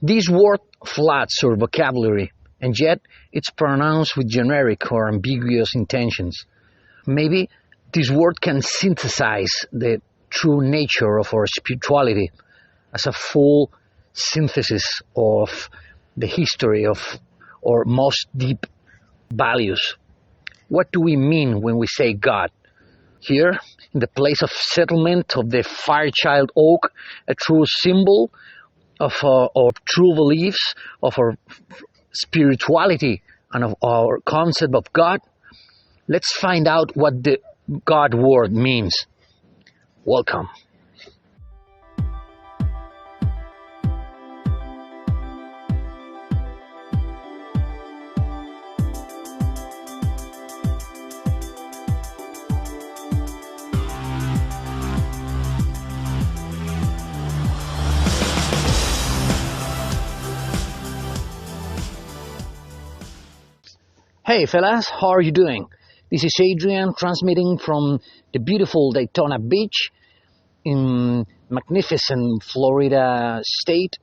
This word floods our vocabulary, and yet it's pronounced with generic or ambiguous intentions. Maybe this word can synthesize the true nature of our spirituality as a full synthesis of the history of our most deep values. What do we mean when we say God? Here, in the place of settlement of the Firechild Oak, a true symbol of our true beliefs, of our spirituality, and of our concept of God, let's find out what the God word means. Welcome. Hey fellas, how are you doing? This is Adrian transmitting from the beautiful Daytona Beach in magnificent Florida state,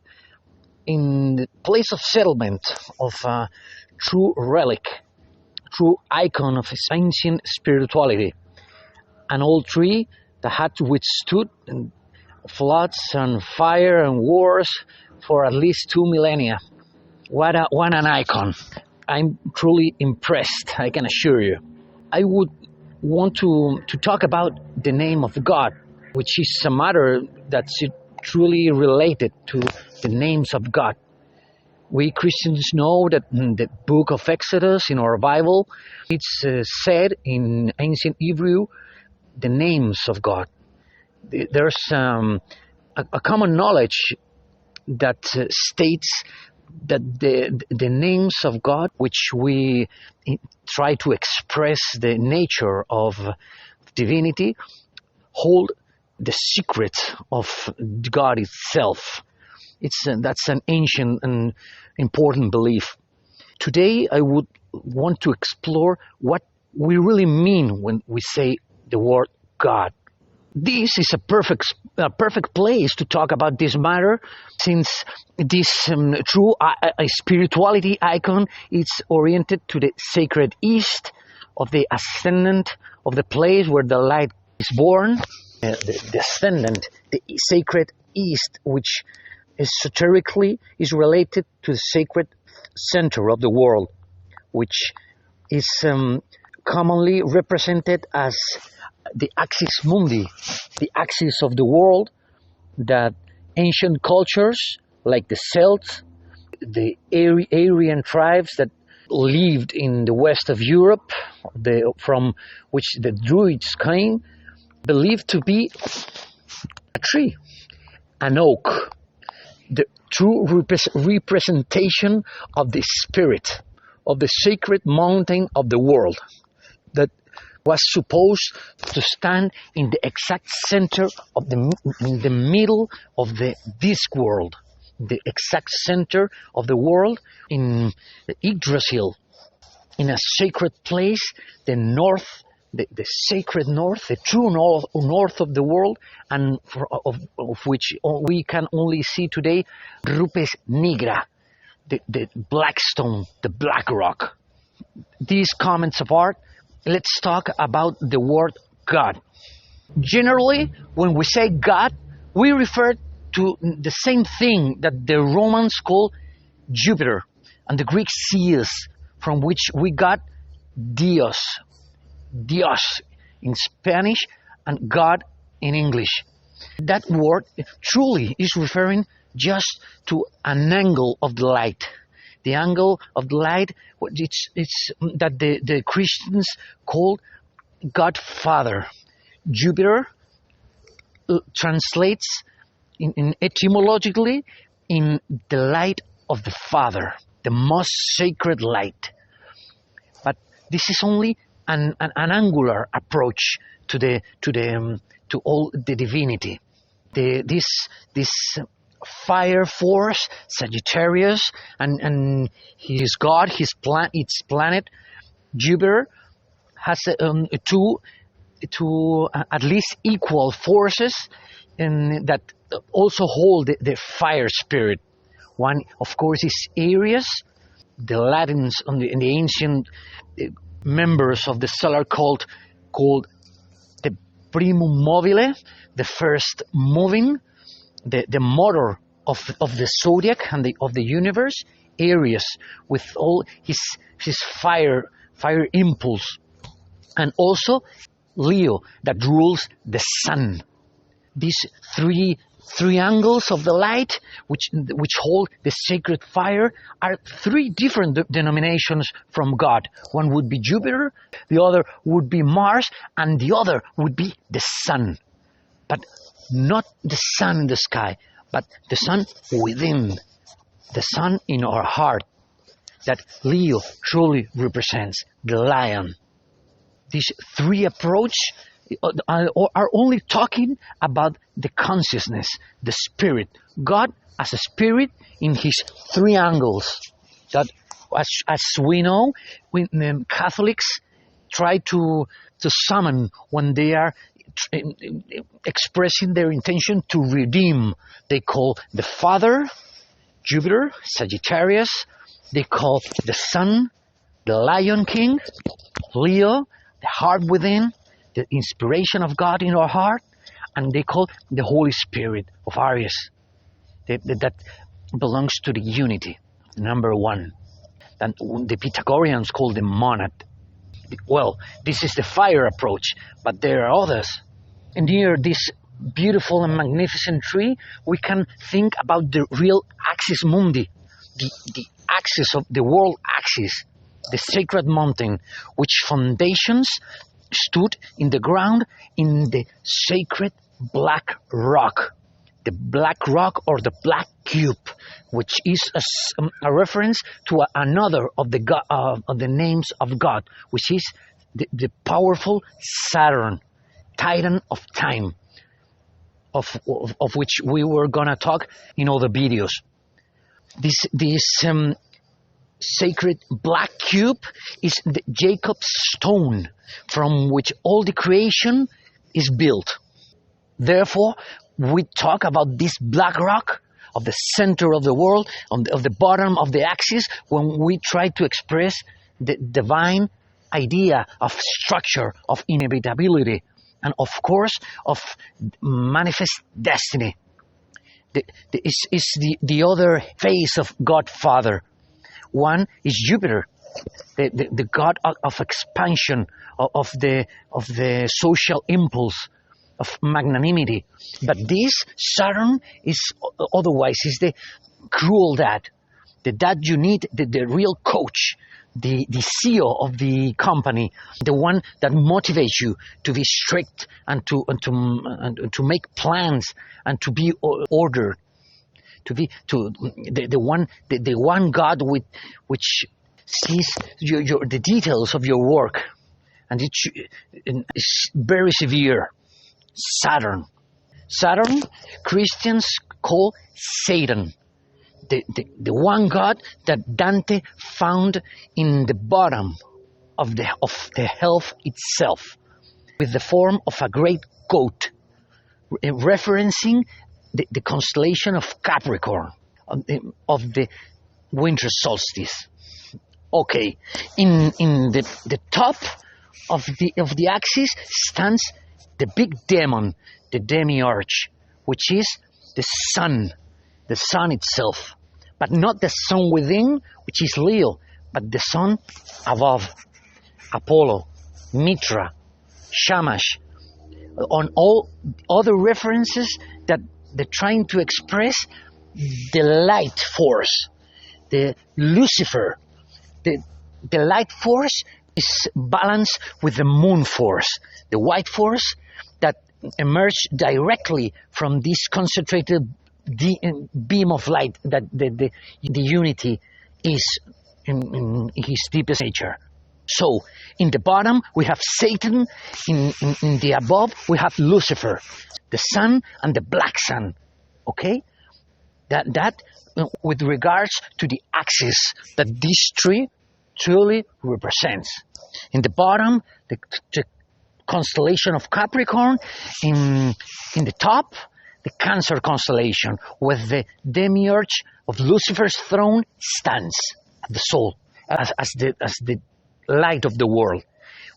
in the place of settlement of a true relic, true icon of ancient spirituality, an old tree that had withstood floods and fire and wars for at least 2 millennia. What an icon. I'm truly impressed, I can assure you. I would want to talk about the name of God, which is a matter that's truly related to the names of God. We Christians know that in the book of Exodus in our Bible, it's said in ancient Hebrew, the names of God. There's a common knowledge that states that the names of God, which we try to express the nature of divinity, hold the secret of God itself. That's an ancient and important belief. Today, I would want to explore what we really mean when we say the word God. This is a perfect place to talk about this matter, since this true spirituality icon is oriented to the sacred east of the ascendant of the place where the light is born, the ascendant, the sacred east, which esoterically is related to the sacred center of the world, which is commonly represented as the axis mundi, the axis of the world that ancient cultures like the Celts, the Aryan tribes that lived in the west of Europe, from which the Druids came, believed to be a tree, an oak, the true representation of the spirit, of the sacred mountain of the world, that was supposed to stand in the exact center of in the middle of the disc world, the exact center of the world in the Yggdrasil, in a sacred place, the north, the sacred north, the true north of the world, and of which we can only see today Rupes Nigra, the black stone, the black rock. These comments apart, let's talk about the word God. Generally, when we say God, we refer to the same thing that the Romans call Jupiter, and the Greek Zeus, from which we got Dios in Spanish and God in English. That word truly is referring just to an angle of the light. The angle of the light, it's that the Christians call God Father. Jupiter translates in etymologically in the light of the Father, the most sacred light. But this is only an angular approach to all the divinity. This fire force, Sagittarius, and his god, its planet, Jupiter, has two at least equal forces, and that also hold the fire spirit. One, of course, is Aries. The Latins and the ancient members of the solar cult called the primum mobile, the first moving, the motor of the zodiac and of the universe. Aries, with all his fire impulse, and also Leo, that rules the sun. These three angles of the light, which hold the sacred fire, are three different denominations from God. One would be Jupiter, the other would be Mars, and the other would be the sun. But not the sun in the sky, but the sun within, the sun in our heart, that Leo truly represents, the lion. These three approaches are only talking about the consciousness, the spirit. God as a spirit in his three angles. That, as we know, when Catholics try to summon when they are expressing their intention to redeem, they call the Father, Jupiter, Sagittarius. They call the Sun, the Lion King, Leo, the heart within, the inspiration of God in our heart, and they call the Holy Spirit of Aries. That belongs to the unity, number one. And the Pythagoreans call the monad. Well, this is the fire approach, but there are others. And near this beautiful and magnificent tree, we can think about the real axis mundi, the axis of the world axis, the sacred mountain, which foundations stood in the ground in the sacred black rock. The black rock, or the black cube, which is a reference to another of the names of God, which is the powerful Saturn, Titan of time, of which we were gonna talk in other videos. This sacred black cube is the Jacob's stone, from which all the creation is built. Therefore, we talk about this black rock of the center of the world, of the bottom of the axis, when we try to express the divine idea of structure, of inevitability, and of course of manifest destiny. Is the other face of God Father. One is Jupiter, the god of expansion, of the social impulse, of magnanimity. But this Saturn is otherwise, is the cruel dad, the dad you need, the real coach, the CEO of the company, the one that motivates you to be strict and to make plans and to be ordered, the one God which sees the details of your work, and it's very severe. Saturn, Christians call Satan, the one God that Dante found in the bottom of the hell itself, with the form of a great goat, referencing the constellation of Capricorn, of the winter solstice. Okay, in the top of the axis stands the big demon, the demiurge, which is the sun itself, but not the sun within, which is Leo, but the sun above, Apollo, Mitra, Shamash, on all other references that they're trying to express the light force, the Lucifer. The light force is balanced with the moon force, the white force that emerged directly from this concentrated beam of light that the unity is in his deepest nature. So in the bottom we have Satan, in the above we have Lucifer, the sun and the black sun. Okay, that with regards to the axis that this tree truly represents. In the bottom, the constellation of Capricorn. In the top, the Cancer constellation, where the demiurge of Lucifer's throne stands at the soul, as the light of the world.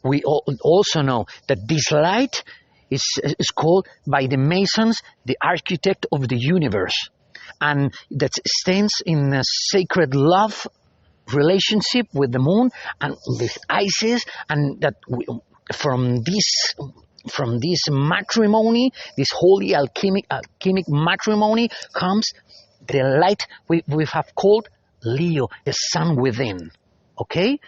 We also know that this light is called by the Masons the architect of the universe, and that stands in a sacred love relationship with the moon and with Isis, and that from this matrimony, this holy alchemic matrimony, comes the light we have called Leo, the sun within. Okay,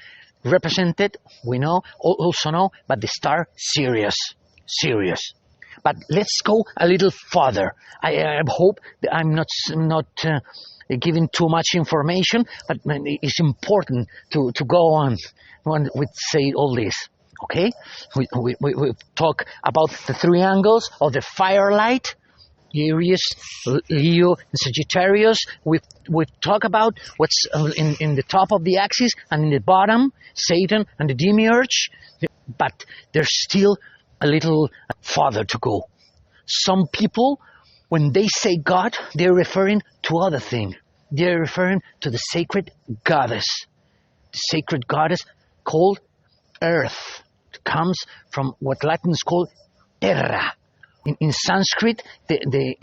represented, we also know by the star Sirius. But let's go a little further. I hope that I'm not giving too much information, but it's important to go on when we say all this. Okay, we talk about the triangles of the firelight, Aries, Leo, and Sagittarius. We talk about what's in the top of the axis, and in the bottom, Satan and the demiurge. But there's still a little farther to go. Some people, when they say God, they're referring to other thing. They're referring to the sacred goddess. The sacred goddess called Earth. It comes from what Latins call terra. In Sanskrit, the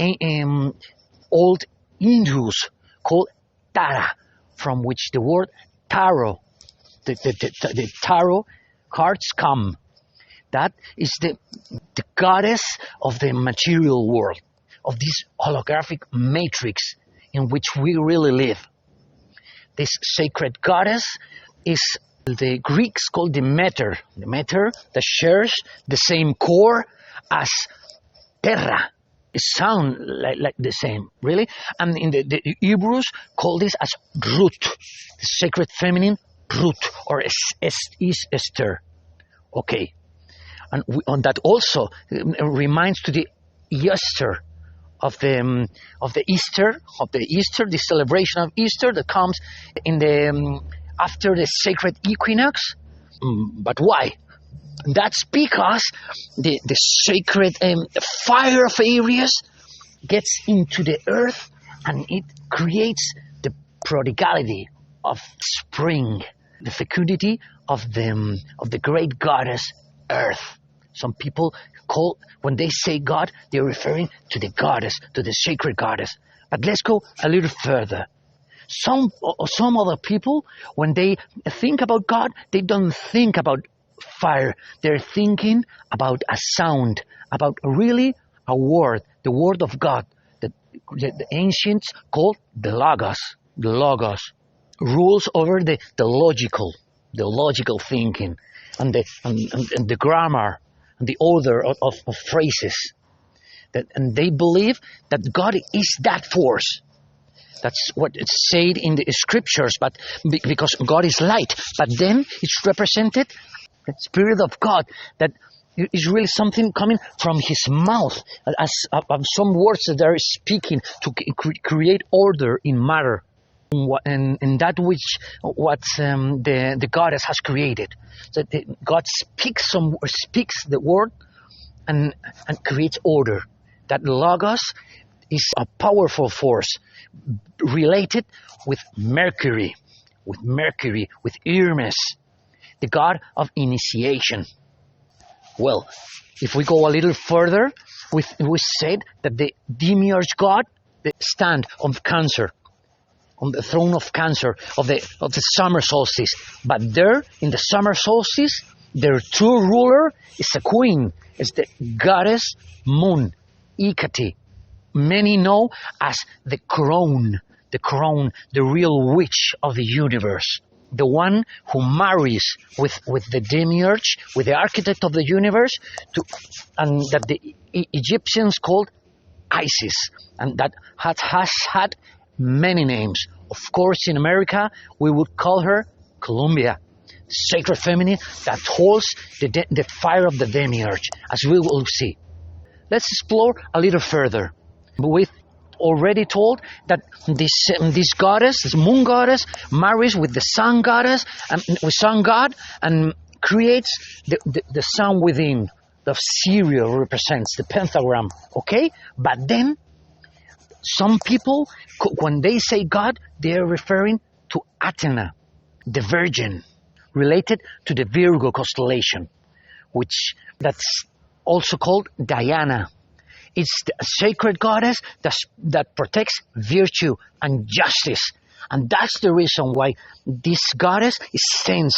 old Hindus call Tara, from which the word tarot, the tarot cards come. That is the goddess of the material world, of this holographic matrix in which we really live. This sacred goddess is the Greeks called Demeter. Demeter that shares the same core as Terra. It sounds like the same, really. And in the Hebrews call this as Root, the sacred feminine Root, or Esther. Okay. And that also reminds to the Easter of the Easter, the celebration of Easter that comes in the after the sacred equinox. But why? That's because the sacred fire of Aries gets into the earth, and it creates the prodigality of spring, the fecundity of the great goddess Earth. Some people when they say God, they're referring to the goddess, to the sacred goddess. But let's go a little further. Some other people, when they think about God, they don't think about fire. They're thinking about a sound, about really a word, the word of God, that the ancients called the Logos. The Logos rules over the logical thinking, and the grammar, and the order of phrases. And they believe that God is that force. That's what it's said in the scriptures, but because God is light. But then it's represented, the Spirit of God, that is really something coming from His mouth, as some words that are speaking to create order in matter, in that which the goddess has created. So God speaks the word and creates order. That Logos is a powerful force related with Mercury, with Hermes, the god of initiation. Well, if we go a little further, we said that the demiurge god stand on Cancer, on the throne of Cancer, of the summer solstice. But there, in the summer solstice, their true ruler is a queen, is the goddess Moon, Hecate. Many know as the crown, the real witch of the universe, the one who marries with the demiurge, with the architect of the universe, and that the Egyptians called Isis, and that has had many names. Of course, in America, we would call her Columbia, sacred feminine that holds the fire of the demiurge, as we will see. Let's explore a little further. We've already told that this goddess, this moon goddess, marries with the sun goddess, and with sun god, and creates the sun within. The Syria represents the pentagram, okay? But then Some people, when they say God, they're referring to Athena, the Virgin, related to the Virgo constellation, which that's also called Diana. It's the sacred goddess that protects virtue and justice. And that's the reason why this goddess stands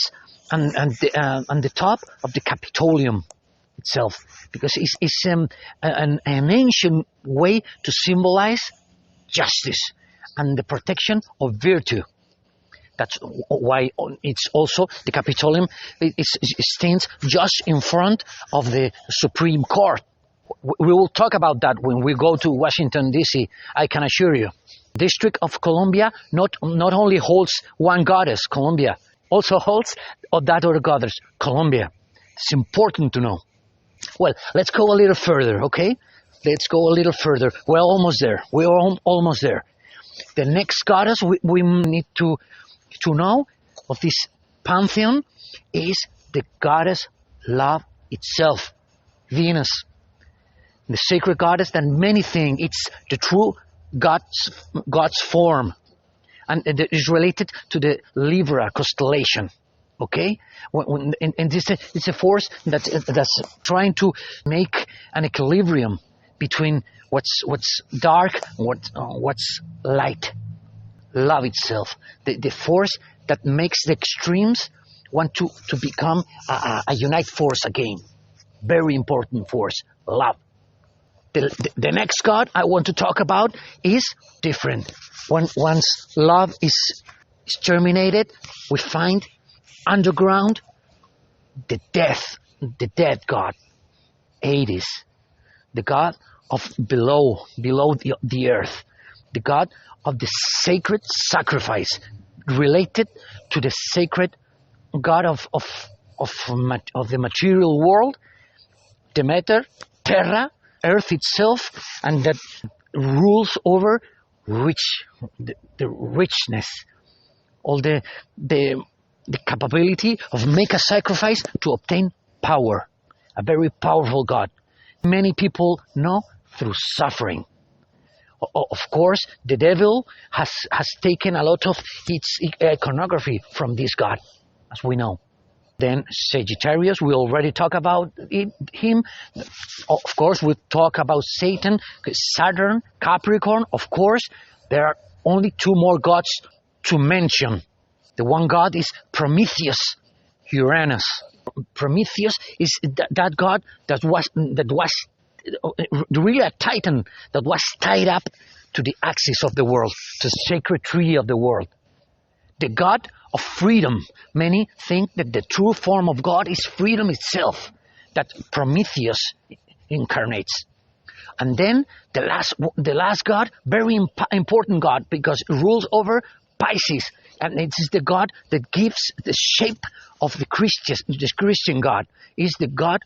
on the top of the Capitolium itself, because it's an ancient way to symbolize justice and the protection of virtue. That's why it's also the Capitolium. It stands just in front of the Supreme Court. We will talk about that when we go to Washington, D.C., I can assure you. District of Columbia not only holds one goddess, Columbia, also holds that other goddess, Columbia. It's important to know. Well, let's go a little further, okay? Let's go a little further. We're almost there. We're almost there. The next goddess we need to know of this pantheon is the goddess love itself, Venus. The sacred goddess that many think it's the true God's form, and it is related to the Libra constellation. Okay, and this it's a force that's trying to make an equilibrium between what's dark and what's light. Love itself, the force that makes the extremes want to become a unite force again. Very important force, love. The next god I want to talk about is different. Once love is terminated, we find underground the death god, Hades, the god of below the earth, the god of the sacred sacrifice, related to the sacred god of the material world, Demeter, Terra, earth itself, and that rules over the richness, all the capability of make a sacrifice to obtain power. A very powerful god. Many people know through suffering. Of course, the devil has taken a lot of its iconography from this god, as we know. Then Sagittarius, we already talked about him. Of course, we talk about Satan, Saturn, Capricorn. Of course, there are only two more gods to mention. The one god is Prometheus, Uranus. Prometheus is that god that was really a titan that was tied up to the axis of the world, to the sacred tree of the world. The god of freedom. Many think that the true form of God is freedom itself, that Prometheus incarnates. And then the last god, very important god, because it rules over Pisces, and it is the god that gives the shape of the Christian God. Is the god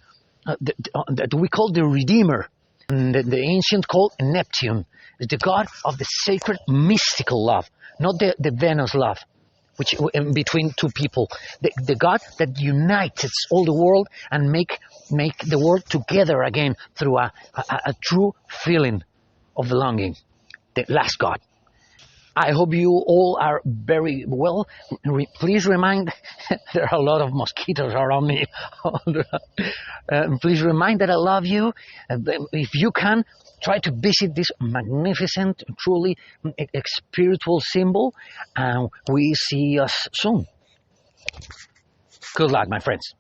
that we call the Redeemer, and the ancient called Neptune. Is the god of the sacred mystical love, not the Venus love, which between two people. The God that unites all the world and make the world together again through a true feeling of belonging. The last God. I hope you all are very well. Please remind, there are a lot of mosquitoes around me. Please remind that I love you. If you can, try to visit this magnificent, truly spiritual symbol, and we see us soon. Good luck, my friends.